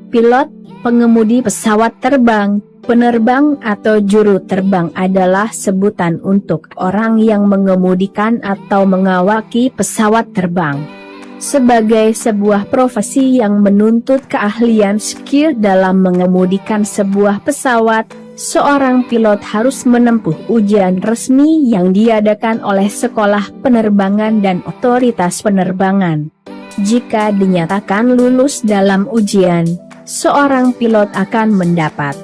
Pilot, pengemudi pesawat terbang, penerbang atau juru terbang adalah sebutan untuk orang yang mengemudikan atau mengawaki pesawat terbang. Sebagai sebuah profesi yang menuntut keahlian skill dalam mengemudikan sebuah pesawat, seorang pilot harus menempuh ujian resmi yang diadakan oleh sekolah penerbangan dan otoritas penerbangan. Jika dinyatakan lulus dalam ujian, seorang pilot akan mendapat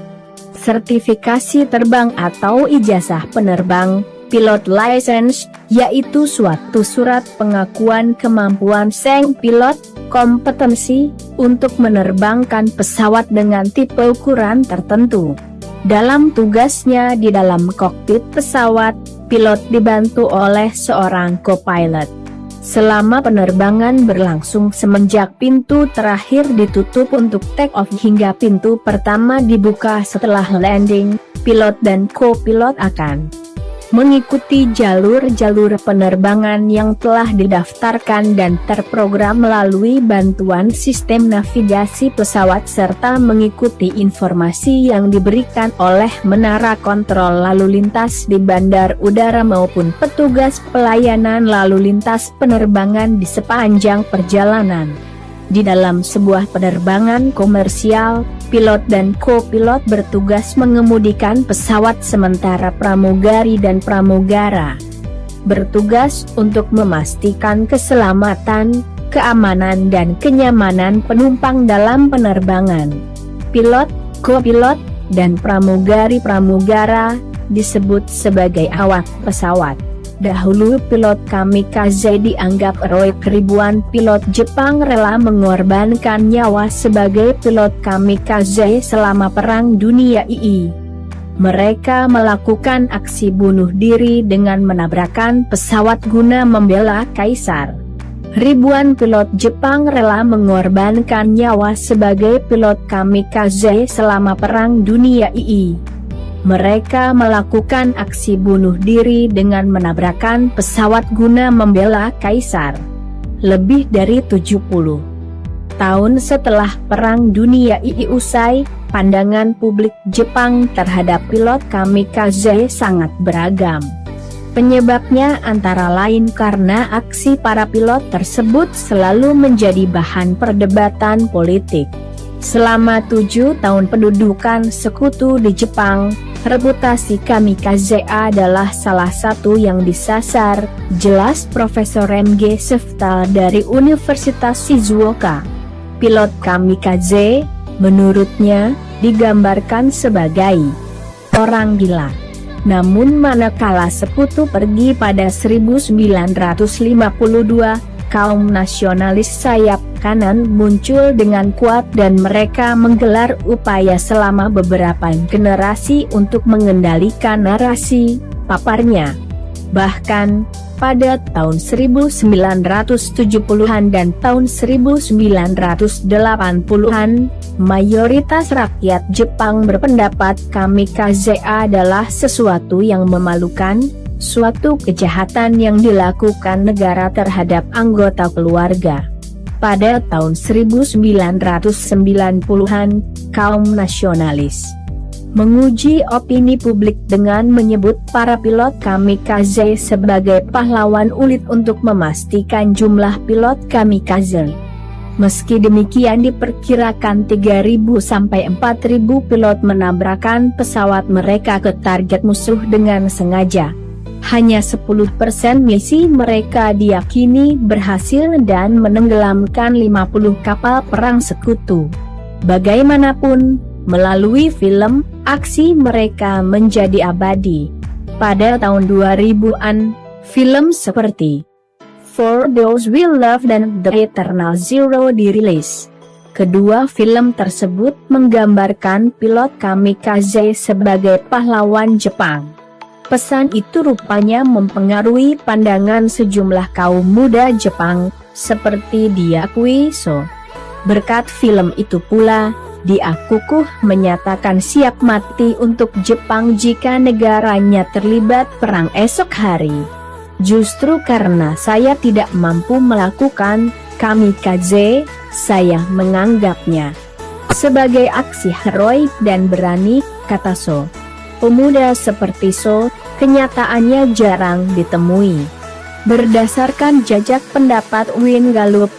sertifikasi terbang atau ijazah penerbang, pilot license, yaitu suatu surat pengakuan kemampuan sang pilot, kompetensi, untuk menerbangkan pesawat dengan tipe ukuran tertentu. Dalam tugasnya di dalam kokpit pesawat, pilot dibantu oleh seorang co-pilot. Selama penerbangan berlangsung semenjak pintu terakhir ditutup untuk take off hingga pintu pertama dibuka setelah landing, pilot dan co-pilot akan mengikuti jalur-jalur penerbangan yang telah didaftarkan dan terprogram melalui bantuan sistem navigasi pesawat serta mengikuti informasi yang diberikan oleh menara kontrol lalu lintas di bandar udara maupun petugas pelayanan lalu lintas penerbangan di sepanjang perjalanan. Di dalam sebuah penerbangan komersial, pilot dan co-pilot bertugas mengemudikan pesawat sementara pramugari dan pramugara bertugas untuk memastikan keselamatan, keamanan dan kenyamanan penumpang dalam penerbangan. Pilot, co-pilot, dan pramugari-pramugara disebut sebagai awak pesawat. Dahulu pilot kamikaze dianggap heroik. Ribuan pilot Jepang rela mengorbankan nyawa sebagai pilot kamikaze selama Perang Dunia II. Mereka melakukan aksi bunuh diri dengan menabrakkan pesawat guna membela kaisar. Ribuan pilot Jepang rela mengorbankan nyawa sebagai pilot kamikaze selama Perang Dunia II. Mereka melakukan aksi bunuh diri dengan menabrakkan pesawat guna membela kaisar. Lebih dari 70 tahun setelah Perang Dunia II usai, pandangan publik Jepang terhadap pilot kamikaze sangat beragam. Penyebabnya antara lain karena aksi para pilot tersebut selalu menjadi bahan perdebatan politik. Selama 7 tahun pendudukan sekutu di Jepang, reputasi kamikaze adalah salah satu yang disasar, jelas Profesor M.G. Seftal dari Universitas Shizuoka. Pilot kamikaze, menurutnya, digambarkan sebagai orang gila. Namun manakala sekutu pergi pada 1952, kaum nasionalis sayap kanan muncul dengan kuat dan mereka menggelar upaya selama beberapa generasi untuk mengendalikan narasi, paparnya. Bahkan, pada tahun 1970-an dan tahun 1980-an, mayoritas rakyat Jepang berpendapat kamikaze adalah sesuatu yang memalukan, suatu kejahatan yang dilakukan negara terhadap anggota keluarga. Pada tahun 1990-an, kaum nasionalis menguji opini publik dengan menyebut para pilot kamikaze sebagai pahlawan ulit untuk memastikan jumlah pilot kamikaze. Meski demikian diperkirakan 3.000 sampai 4.000 pilot menabrakkan pesawat mereka ke target musuh dengan sengaja. Hanya 10% misi mereka diyakini berhasil dan menenggelamkan 50 kapal perang sekutu. Bagaimanapun, melalui film, aksi mereka menjadi abadi. Pada tahun 2000-an, film seperti For Those We Love dan The Eternal Zero dirilis. Kedua film tersebut menggambarkan pilot kamikaze sebagai pahlawan Jepang. Pesan itu rupanya mempengaruhi pandangan sejumlah kaum muda Jepang, seperti diakui So. Berkat film itu pula, dia kukuh menyatakan siap mati untuk Jepang jika negaranya terlibat perang esok hari. Justru karena saya tidak mampu melakukan kamikaze, saya menganggapnya sebagai aksi heroik dan berani, kata So. Pemuda seperti So, kenyataannya jarang ditemui. Berdasarkan jajak pendapat Win Gallup,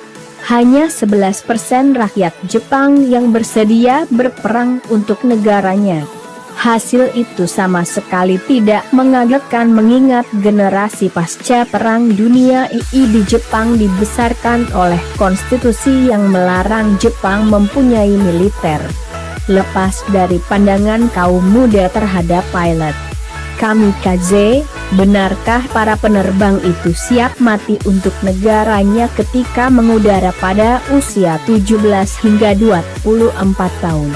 hanya 11% rakyat Jepang yang bersedia berperang untuk negaranya. Hasil itu sama sekali tidak mengagetkan mengingat generasi pasca Perang Dunia II di Jepang dibesarkan oleh konstitusi yang melarang Jepang mempunyai militer. Lepas dari pandangan kaum muda terhadap pilot kamikaze, benarkah para penerbang itu siap mati untuk negaranya ketika mengudara pada usia 17 hingga 24 tahun?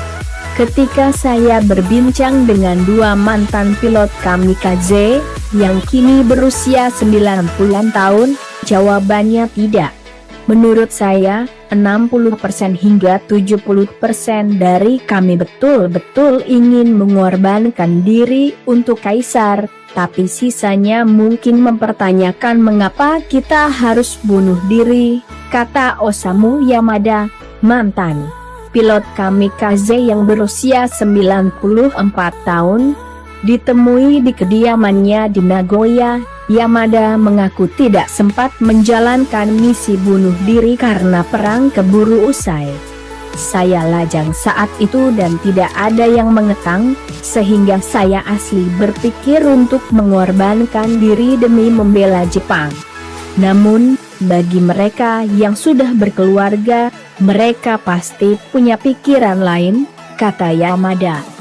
Ketika saya berbincang dengan dua mantan pilot kamikaze, yang kini berusia 90 tahun, jawabannya tidak. Menurut saya, 60% hingga 70% dari kami betul-betul ingin mengorbankan diri untuk kaisar, tapi sisanya mungkin mempertanyakan mengapa kita harus bunuh diri, kata Osamu Yamada, mantan pilot kamikaze yang berusia 94 tahun, ditemui di kediamannya di Nagoya. Yamada mengaku tidak sempat menjalankan misi bunuh diri karena perang keburu usai. Saya lajang saat itu dan tidak ada yang mengekang, sehingga saya asli berpikir untuk mengorbankan diri demi membela Jepang. Namun, bagi mereka yang sudah berkeluarga, mereka pasti punya pikiran lain, kata Yamada.